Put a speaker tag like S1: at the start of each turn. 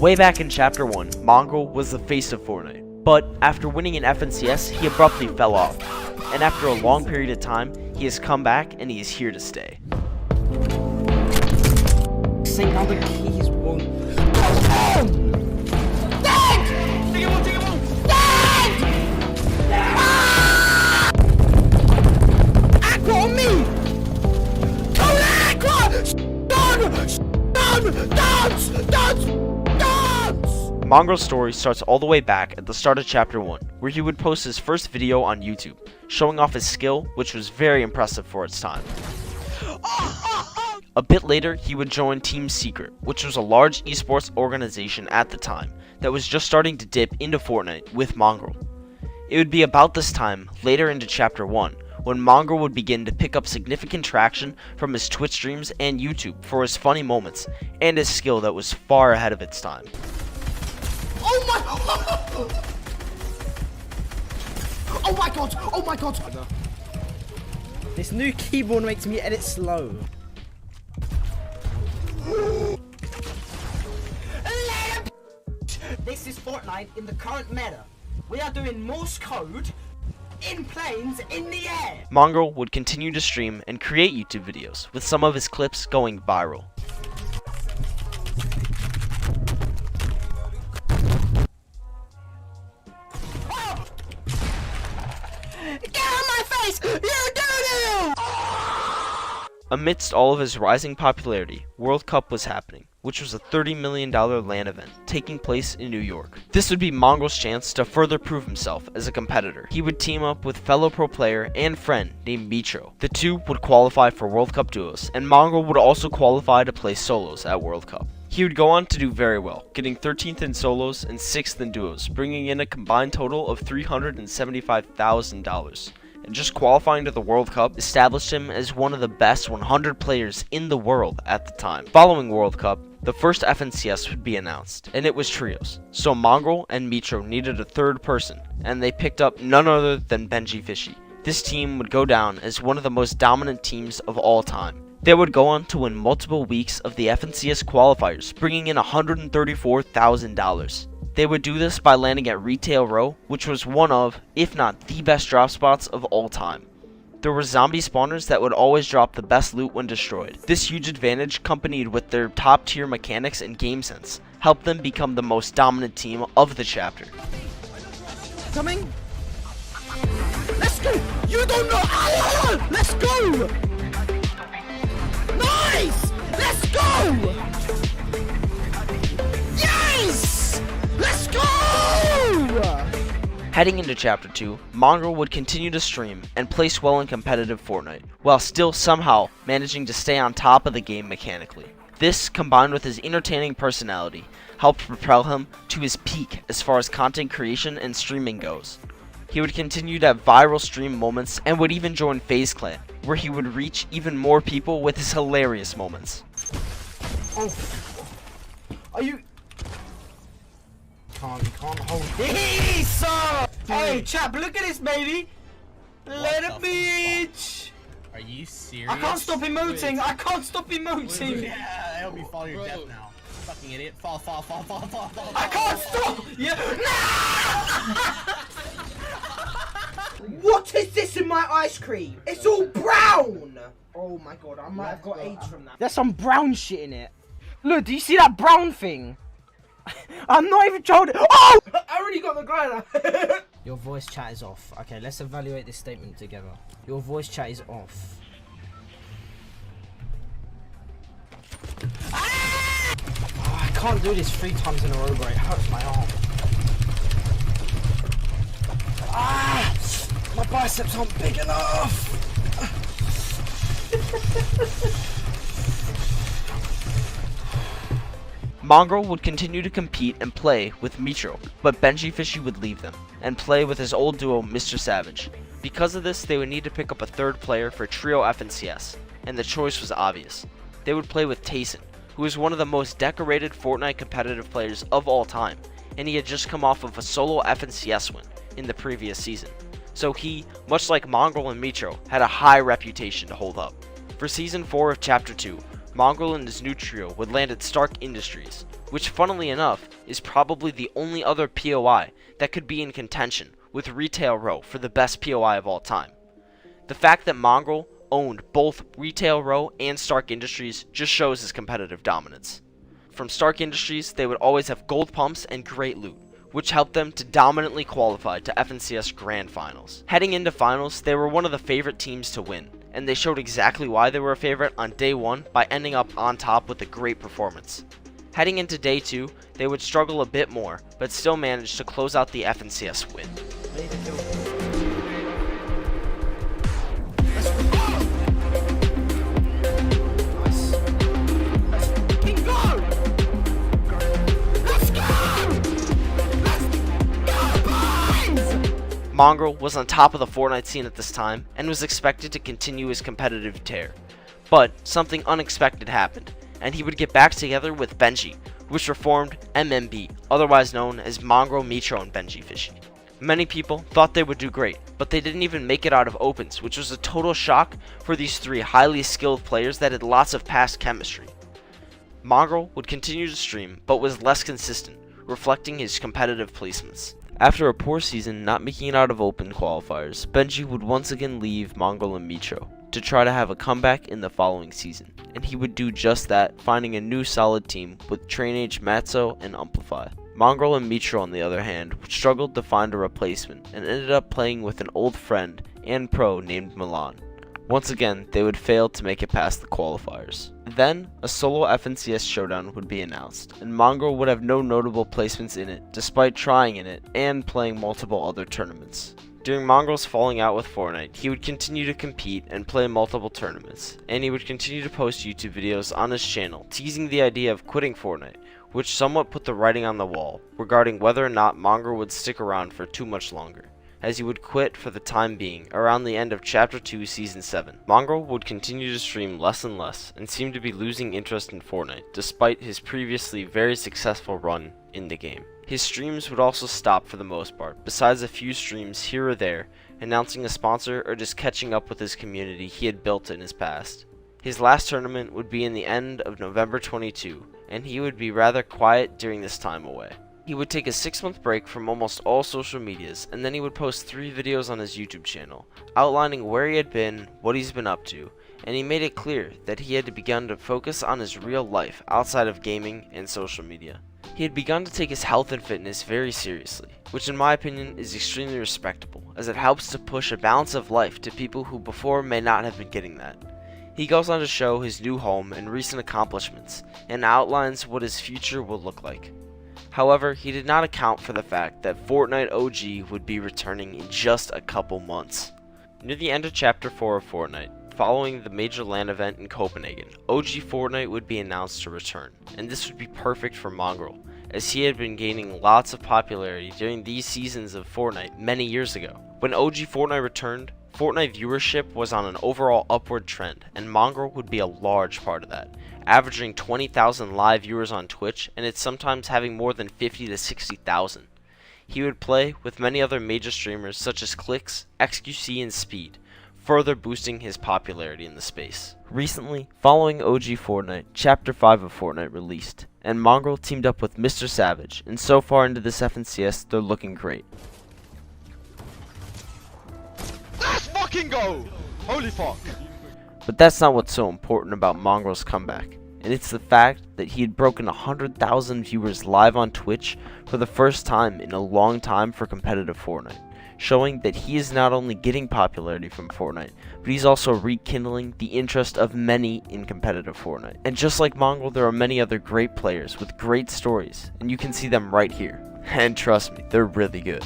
S1: Way back in Chapter 1, Mongraal was the face of Fortnite, but after winning an FNCS, he abruptly fell off, and after a long period of time, he has come back and he is here to stay.
S2: Say now the keys won't.
S1: Mongraal's story starts all the way back at the start of Chapter 1, where he would post his first video on YouTube, showing off his skill, which was very impressive for its time. A bit later, he would join Team Secret, which was a large esports organization at the time that was just starting to dip into Fortnite with Mongraal. It would be about this time, later into Chapter 1, when Mongraal would begin to pick up significant traction from his Twitch streams and YouTube for his funny moments and his skill that was far ahead of its time.
S2: Oh my! Oh my god! Oh my god! This new keyboard makes me edit slow. This is Fortnite in the current meta. We are doing Morse code in planes in the air.
S1: Mongraal would continue to stream and create YouTube videos, with some of his clips going viral. Amidst all of his rising popularity, World Cup was happening, which was a $30 million LAN event taking place in New York. This would be Mongraal's chance to further prove himself as a competitor. He would team up with fellow pro player and friend named Mitro. The two would qualify for World Cup duos, and Mongraal would also qualify to play solos at World Cup. He would go on to do very well, getting 13th in solos and 6th in duos, bringing in a combined total of $375,000. And just qualifying to the World Cup established him as one of the best 100 players in the world at the time. Following World Cup, the first FNCS would be announced, and it was trios. So Mongraal and Mitro needed a third person, and they picked up none other than Benji Fishy. This team would go down as one of the most dominant teams of all time. They would go on to win multiple weeks of the FNCS qualifiers, bringing in $134,000. They would do this by landing at Retail Row, which was one of, if not the best drop spots of all time. There were zombie spawners that would always drop the best loot when destroyed. This huge advantage, accompanied with their top tier mechanics and game sense, helped them become the most dominant team of the chapter.
S2: Coming? Let's go! You don't know! Ah! Let's go! Nice! Let's go! Yes! Let's go!
S1: Heading into Chapter 2, Mongraal would continue to stream and place well in competitive Fortnite, while still somehow managing to stay on top of the game mechanically. This, combined with his entertaining personality, helped propel him to his peak as far as content creation and streaming goes. He would continue to have viral stream moments and would even join FaZe Clan, where he would reach even more people with his hilarious moments.
S2: Oh. Are you... Can't hold this, sir! Hey, chap, look at this, baby! Let it beach!
S3: Are you serious?
S2: I can't stop emoting! I can't stop emoting!
S3: Yeah, help me fall your death now. Fucking idiot. Fall.
S2: I can't stop! Yeah. What is this in my ice cream? It's all brown! Oh my god, I might have got AIDS from that. There's some brown shit in it. Look, do you see that brown thing? I'm not even trying to. Oh! I already got the grinder. Your voice chat is off. Okay, let's evaluate this statement together. Your voice chat is off. Ah! Oh, I can't do this 3 times in a row, bro. It hurts my arm. Ah! My biceps aren't big enough.
S1: Mongraal would continue to compete and play with Mitro, but Benji Fishy would leave them, and play with his old duo Mr. Savage. Because of this, they would need to pick up a third player for Trio FNCS, and the choice was obvious. They would play with Tayson, who is one of the most decorated Fortnite competitive players of all time, and he had just come off of a solo FNCS win in the previous season. So he, much like Mongraal and Mitro, had a high reputation to hold up. For Season 4 of Chapter 2, Mongraal and his new trio would land at Stark Industries, which funnily enough is probably the only other POI that could be in contention with Retail Row for the best POI of all time. The fact that Mongraal owned both Retail Row and Stark Industries just shows his competitive dominance. From Stark Industries, they would always have gold pumps and great loot, which helped them to dominantly qualify to FNCS Grand Finals. Heading into finals, they were one of the favorite teams to win, and they showed exactly why they were a favorite on day 1 by ending up on top with a great performance. Heading into day 2, they would struggle a bit more, but still managed to close out the FNCS win. Mongraal was on top of the Fortnite scene at this time and was expected to continue his competitive tear. But something unexpected happened, and he would get back together with Benji, which reformed MMB, otherwise known as Mongraal, Mitro, and Benji Fishy. Many people thought they would do great, but they didn't even make it out of opens, which was a total shock for these 3 highly skilled players that had lots of past chemistry. Mongraal would continue to stream, but was less consistent, reflecting his competitive placements. After a poor season not making it out of open qualifiers, Benji would once again leave Mongraal and Mitro to try to have a comeback in the following season, and he would do just that, finding a new solid team with Trainage, Matzo, and Amplify. Mongraal and Mitro, on the other hand, struggled to find a replacement and ended up playing with an old friend and pro named Milan. Once again, they would fail to make it past the qualifiers. Then, a solo FNCS showdown would be announced, and Mongraal would have no notable placements in it, despite trying in it and playing multiple other tournaments. During Mongraal's falling out with Fortnite, he would continue to compete and play multiple tournaments, and he would continue to post YouTube videos on his channel teasing the idea of quitting Fortnite, which somewhat put the writing on the wall regarding whether or not Mongraal would stick around for too much longer, as he would quit for the time being around the end of Chapter 2 Season 7. Mongraal would continue to stream less and less and seemed to be losing interest in Fortnite despite his previously very successful run in the game. His streams would also stop for the most part, besides a few streams here or there, announcing a sponsor or just catching up with his community he had built in his past. His last tournament would be in the end of November 22, and he would be rather quiet during this time away. He would take a 6-month break from almost all social medias, and then he would post 3 videos on his YouTube channel, outlining where he had been, what he's been up to, and he made it clear that he had begun to focus on his real life outside of gaming and social media. He had begun to take his health and fitness very seriously, which in my opinion is extremely respectable, as it helps to push a balance of life to people who before may not have been getting that. He goes on to show his new home and recent accomplishments, and outlines what his future will look like. However, he did not account for the fact that Fortnite OG would be returning in just a couple months. Near the end of Chapter 4 of Fortnite, following the major LAN event in Copenhagen, OG Fortnite would be announced to return, and this would be perfect for Mongraal, as he had been gaining lots of popularity during these seasons of Fortnite many years ago. When OG Fortnite returned, Fortnite viewership was on an overall upward trend, and Mongraal would be a large part of that, averaging 20,000 live viewers on Twitch, and it's sometimes having more than 50 to 60,000. He would play with many other major streamers such as Clix, XQC, and Speed, further boosting his popularity in the space. Recently, following OG Fortnite, Chapter 5 of Fortnite released, and Mongraal teamed up with Mr. Savage, and so far into this FNCS, they're looking great.
S4: Let's fucking go! Holy fuck!
S1: But that's not what's so important about Mongraal's comeback, and it's the fact that he had broken 100,000 viewers live on Twitch for the first time in a long time for competitive Fortnite, showing that he is not only getting popularity from Fortnite, but he's also rekindling the interest of many in competitive Fortnite. And just like Mongraal, there are many other great players with great stories, and you can see them right here. And trust me, they're really good.